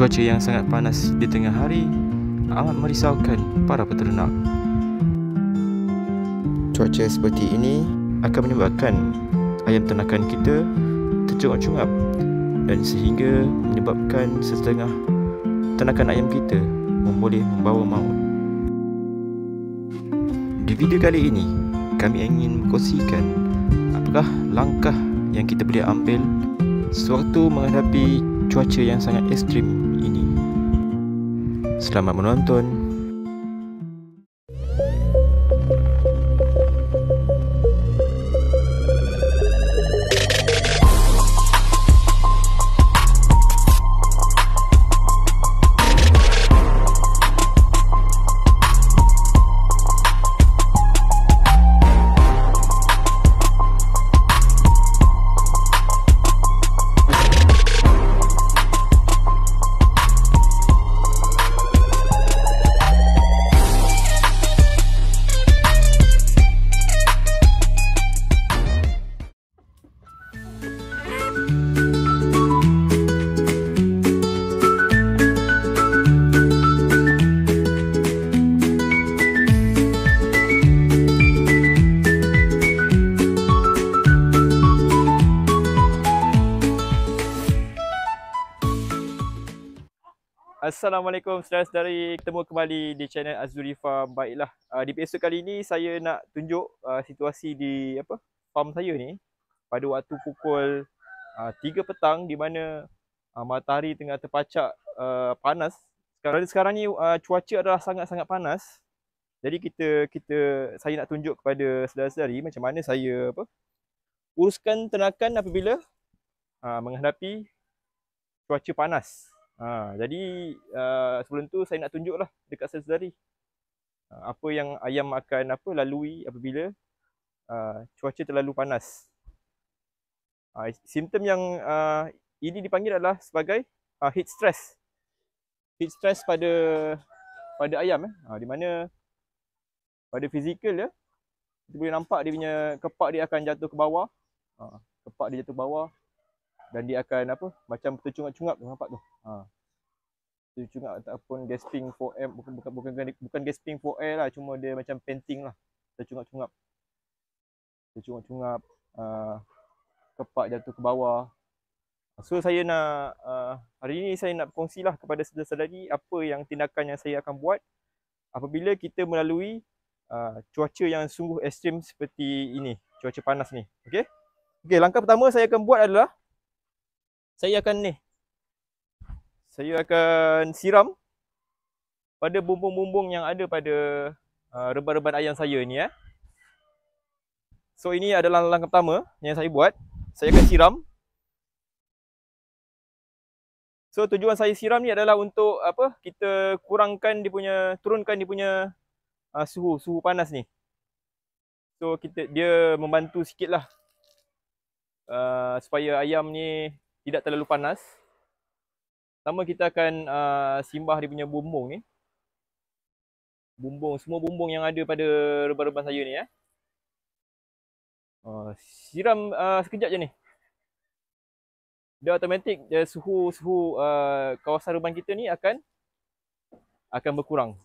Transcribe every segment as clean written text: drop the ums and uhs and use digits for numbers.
Cuaca yang sangat panas di tengah hari amat merisaukan para peternak. Cuaca seperti ini akan menyebabkan ayam ternakan kita tercungap-cungap dan sehingga menyebabkan setengah ternakan ayam kita boleh membawa maut. Di video kali ini, kami ingin mengkongsikan apakah langkah yang kita boleh ambil sewaktu menghadapi cuaca yang sangat ekstrim ini. Selamat menonton. Assalamualaikum saudara-saudari, ketemu kembali di channel Azuri Farm. Baiklah, di episod kali ini saya nak tunjuk situasi di farm saya ni pada waktu pukul 3 petang di mana matahari tengah terpacak panas. Sekarang ni cuaca adalah sangat-sangat panas. Jadi saya nak tunjuk kepada saudara-saudari macam mana saya uruskan ternakan apabila menghadapi cuaca panas. Jadi sebelum tu saya nak tunjuklah dekat saudara-saudari apa yang ayam akan lalui apabila cuaca terlalu panas. Simptom yang ini dipanggil adalah sebagai heat stress. Heat stress pada ayam di mana pada fizikal dia kita boleh nampak dia punya kepak dia akan jatuh ke bawah. Kepak dia jatuh ke bawah dan dia akan macam tercungap-cungap, nampak tu. Tercungap ataupun gasping for air, bukan gasping for air lah, cuma dia macam panting lah, tercungap-cungap. Tercungap-cungap, kepak jatuh ke bawah. So saya nak hari ini saya nak berkongsilah kepada saudara-saudari apa yang tindakan yang saya akan buat apabila kita melalui cuaca yang sungguh ekstrim seperti ini, cuaca panas ni. Okey, langkah pertama saya akan buat adalah saya akan siram pada bumbung-bumbung yang ada pada reban-reban ayam saya ni. So ini adalah langkah pertama yang saya buat. Saya akan siram. So tujuan saya siram ni adalah untuk kita turunkan dia punya suhu panas ni. So dia membantu sikitlah supaya ayam ni tidak terlalu panas. Pertama kita akan simbah dia punya bumbung ni. Semua bumbung yang ada pada reban-reban saya ni. Siram sekejap je ni. Dia automatik suhu kawasan reban kita ni akan berkurang.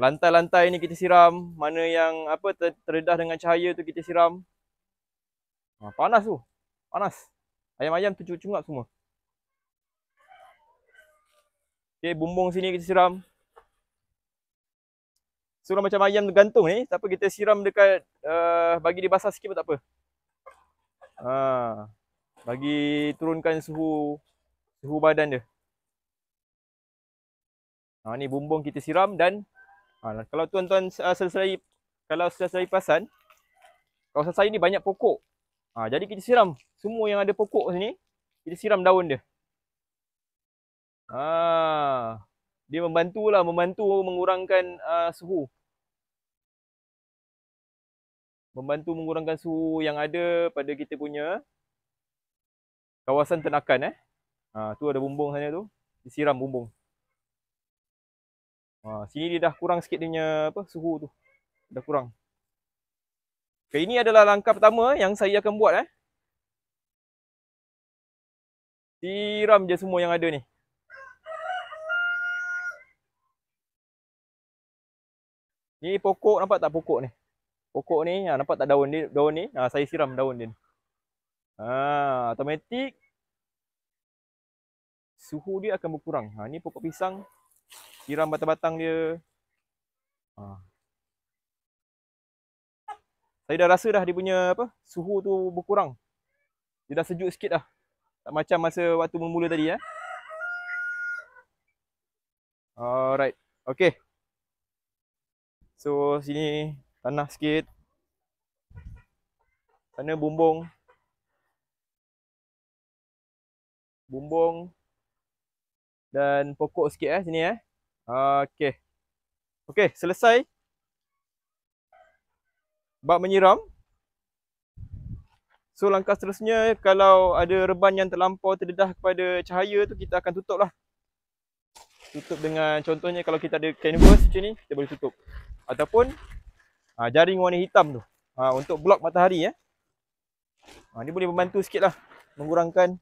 Lantai-lantai ni kita siram, mana yang terdedah dengan cahaya tu kita siram. Panas tu. Panas. Ayam-ayam tercungap semua. Bumbung sini kita siram. Surah macam ayam gantung ni, tak apa, kita siram dekat bagi dia basah sikit pun tak apa. Bagi turunkan suhu badan dia. Ni bumbung kita siram dan kalau tuan-tuan kalau saudara-saudari perasan, kawasan saya ni banyak pokok. Jadi kita siram semua yang ada pokok sini, kita siram daun dia. Dia membantu mengurangkan suhu. Membantu mengurangkan suhu yang ada pada kita punya kawasan ternakan. Tu ada bumbung sana tu, disiram bumbung. Sini dia dah kurang sikit dia punya suhu tu. Dah kurang. Okay, ini adalah langkah pertama yang saya akan buat. Siram je semua yang ada ni. Ni pokok, nampak tak pokok ni? Pokok ni, nampak tak daun ni? Daun ni, saya siram daun dia. Automatik suhu dia akan berkurang. Ni pokok pisang, siram batang-batang dia. Saya dah rasa dah dia punya suhu tu berkurang. Dia dah sejuk sikit dah. Tak macam masa waktu mula-mula tadi ya. Alright. Okay. So sini tanah sikit. Sana bumbung. Bumbung. Dan pokok sikit sini Okay. Okay, selesai. Bab menyiram. So langkah seterusnya, kalau ada reban yang terlampau terdedah kepada cahaya tu, kita akan tutup lah. Tutup dengan, contohnya kalau kita ada canvas macam ni, kita boleh tutup. Ataupun jaring warna hitam tu, untuk blok matahari Ni boleh membantu sikit lah, mengurangkan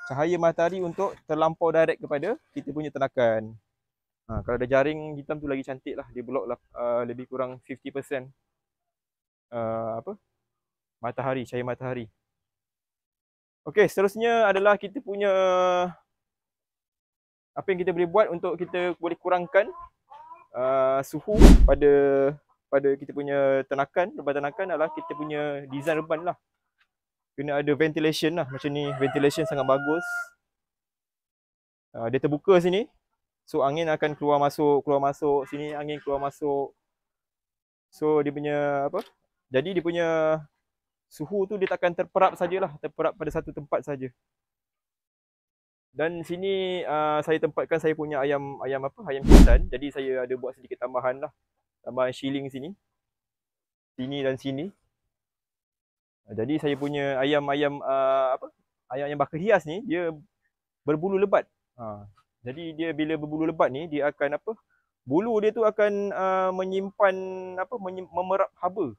cahaya matahari untuk terlampau direct kepada kita punya tenakan. Kalau ada jaring hitam tu lagi cantik lah, dia blok lah lebih kurang 50% matahari, cahaya matahari. Okey, seterusnya adalah kita punya apa yang kita boleh buat untuk kita boleh kurangkan suhu pada kita punya tenakan. Reban tenakan adalah kita punya design reban lah. Kena ada ventilation lah, macam ni, ventilation sangat bagus. Dia terbuka sini. So angin akan keluar masuk sini, angin keluar masuk. So dia punya jadi dia punya suhu tu dia takkan terperap sajalah, terperap pada satu tempat saja. Dan sini saya tempatkan saya punya ayam hiasan. Jadi saya ada buat sedikit tambahan lah. Tambahan shieling sini. Sini dan sini. Jadi saya punya ayam yang bakar hias ni, dia berbulu lebat. Jadi dia bila berbulu lebat ni, dia akan bulu dia tu akan menyimpan memerap haba.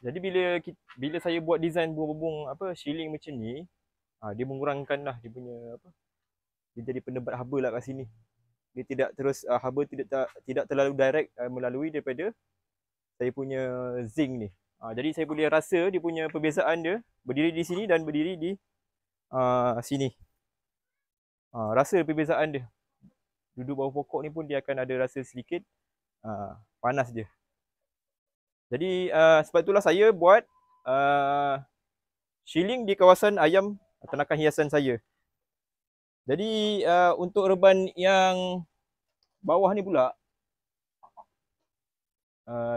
Jadi bila saya buat design bumbung shieling macam ni, dia mengurangkan lah dia punya dia jadi penebat haba lah kat sini. Dia tidak terus haba tidak terlalu direct melalui daripada saya punya zinc ni. Jadi saya boleh rasa dia punya perbezaan dia berdiri di sini dan berdiri di sini. Rasa perbezaan dia. Duduk bawah pokok ni pun dia akan ada rasa sedikit panas dia. Jadi sebab itulah saya buat shieling di kawasan ayam ternakan hiasan saya. Jadi untuk reban yang bawah ni pula,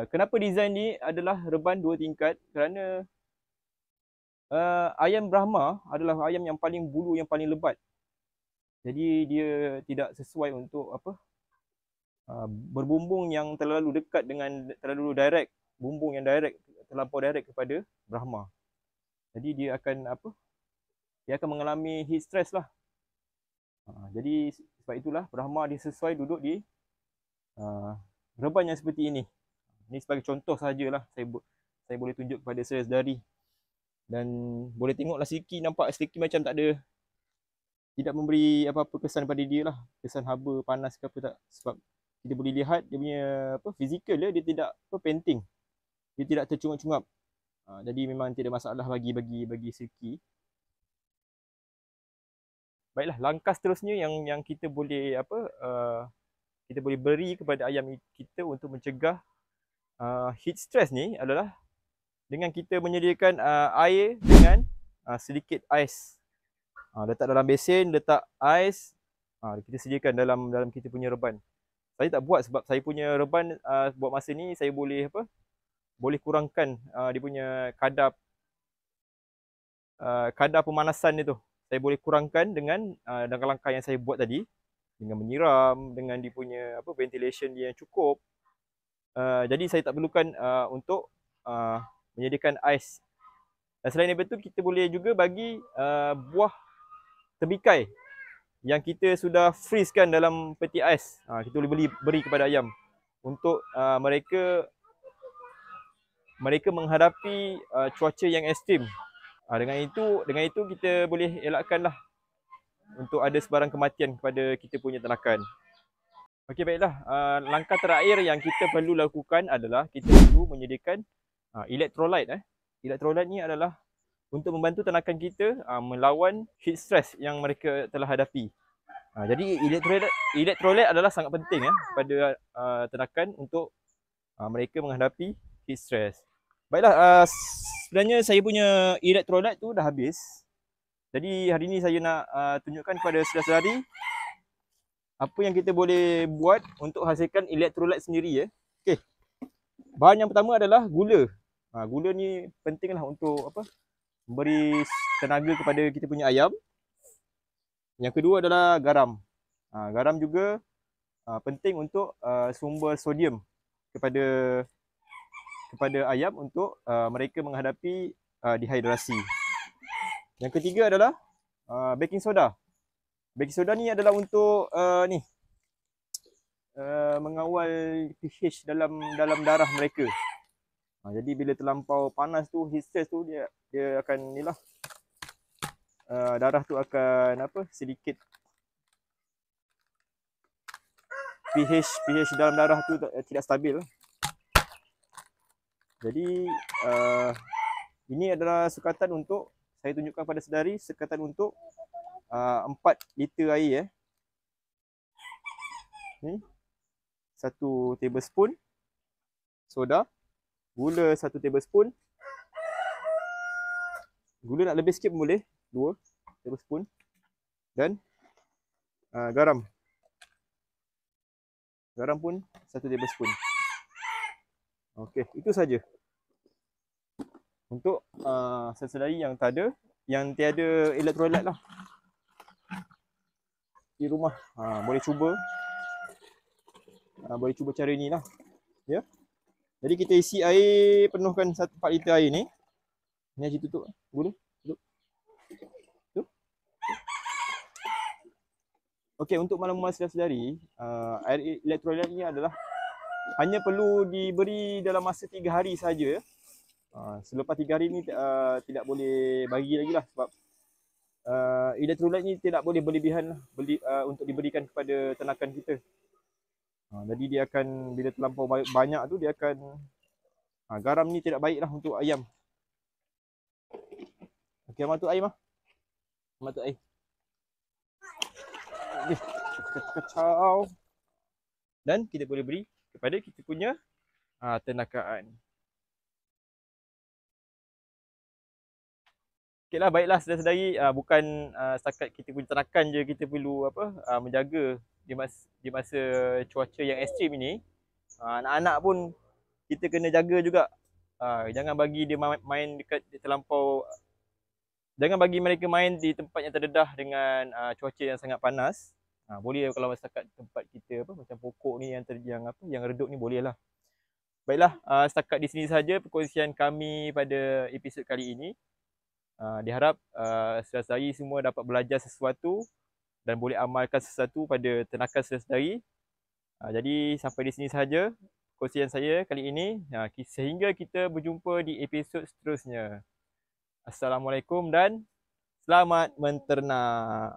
kenapa design ni adalah reban 2 tingkat? Kerana ayam Brahma adalah ayam yang paling bulu yang paling lebat. Jadi dia tidak sesuai untuk berbumbung yang terlalu dekat dengan terlalu direct, bumbung yang direct, terlampau direct kepada Brahma. Jadi dia akan dia akan mengalami heat stress lah. Jadi sebab itulah Brahma dia sesuai duduk di reban yang seperti ini. Ini sebagai contoh sajalah, saya boleh tunjuk kepada saudari. Dan boleh tengoklah Silky, nampak Silky macam tidak memberi apa-apa kesan pada dia lah. Kesan haba, panas ke apa tak. Sebab kita boleh lihat dia punya fizikal dia tidak painting. Dia tidak tercungap-cungap. Jadi memang tidak masalah bagi Silky. Baiklah, langkah seterusnya yang kita boleh kita boleh beri kepada ayam kita untuk mencegah heat stress ni adalah dengan kita menyediakan air dengan sedikit ais. Letak dalam besen, letak ais, kita sediakan dalam kita punya reban. Saya tak buat sebab saya punya reban buat masa ni saya boleh boleh kurangkan dia punya kadar pemanasan dia tu. Saya boleh kurangkan dengan langkah-langkah yang saya buat tadi, dengan menyiram, dengan dia punya ventilation dia yang cukup. Jadi saya tak perlukan untuk menyediakan ais. Dan selain daripada itu, kita boleh juga bagi buah tembikai yang kita sudah freeze-kan dalam peti ais. Kita boleh beri kepada ayam untuk mereka menghadapi cuaca yang ekstrim. Dengan itu kita boleh elakkanlah untuk ada sebarang kematian kepada kita punya ternakan. Okey, baiklah. Langkah terakhir yang kita perlu lakukan adalah kita perlu menyediakan elektrolit. Elektrolit ni adalah untuk membantu tanakan kita melawan heat stress yang mereka telah hadapi. Jadi elektrolit adalah sangat penting pada tanakan untuk mereka menghadapi heat stress. Baiklah, sebenarnya saya punya elektrolit tu dah habis. Jadi hari ni saya nak tunjukkan kepada saudara-saudari apa yang kita boleh buat untuk hasilkan elektrolit sendiri. Okey. Bahan yang pertama adalah gula. Gula ni pentinglah untuk memberi tenaga kepada kita punya ayam. Yang kedua adalah garam. Garam juga penting untuk sumber sodium kepada ayam untuk mereka menghadapi dehidrasi. Yang ketiga adalah baking soda. Baking soda ni adalah untuk mengawal pH dalam darah mereka. Jadi bila terlampau panas tu, heat stress tu, dia akan darah tu akan sedikit pH dalam darah tu tidak stabil. Jadi ini adalah sukatan untuk saya tunjukkan pada saudari, sukatan untuk 4 liter air. Ni 1 tablespoon soda, gula 1 tablespoon. Gula nak lebih sikit pun boleh, 2 tablespoon. Dan garam. Garam pun 1 tablespoon. Okey, itu saja. Untuk saudari yang tiada elektrolit lah di rumah, boleh cuba cara ni lah, ya. Jadi kita isi air, penuhkan 4 liter air ni. Ni Haji tutup gula. Tutup. Okey, untuk maklumat saudari, air elektrolit ni adalah hanya perlu diberi dalam masa 3 hari saja. Selepas 3 hari ni tidak boleh bagi lagi lah, sebab elektrolit ni tidak boleh berlebihan untuk diberikan kepada tanakan kita. Jadi dia akan, bila terlampau banyak tu, dia akan garam ni tidak baik lah untuk ayam. Okey, Amat tu air mah. Amat tu air. Kacau. Dan kita boleh beri kepada kita punya tenakaan. Okeylah, baiklah saudara-saudari, bukan setakat kita punya tanakan je kita perlu menjaga di masa cuaca yang ekstrim ini. Anak-anak pun kita kena jaga juga. Jangan bagi dia main dekat terlampau, jangan bagi mereka main di tempat yang terdedah dengan cuaca yang sangat panas. Boleh kalau setakat tempat kita macam pokok ni yang redup ni, boleh lah. Baiklah, setakat di sini saja perkongsian kami pada episod kali ini. Diharap saudara-saudari semua dapat belajar sesuatu dan boleh amalkan sesuatu pada tenakan saudara-saudari. Jadi sampai di sini saja perkongsian saya kali ini. Sehingga kita berjumpa di episod seterusnya. Assalamualaikum dan selamat menternak.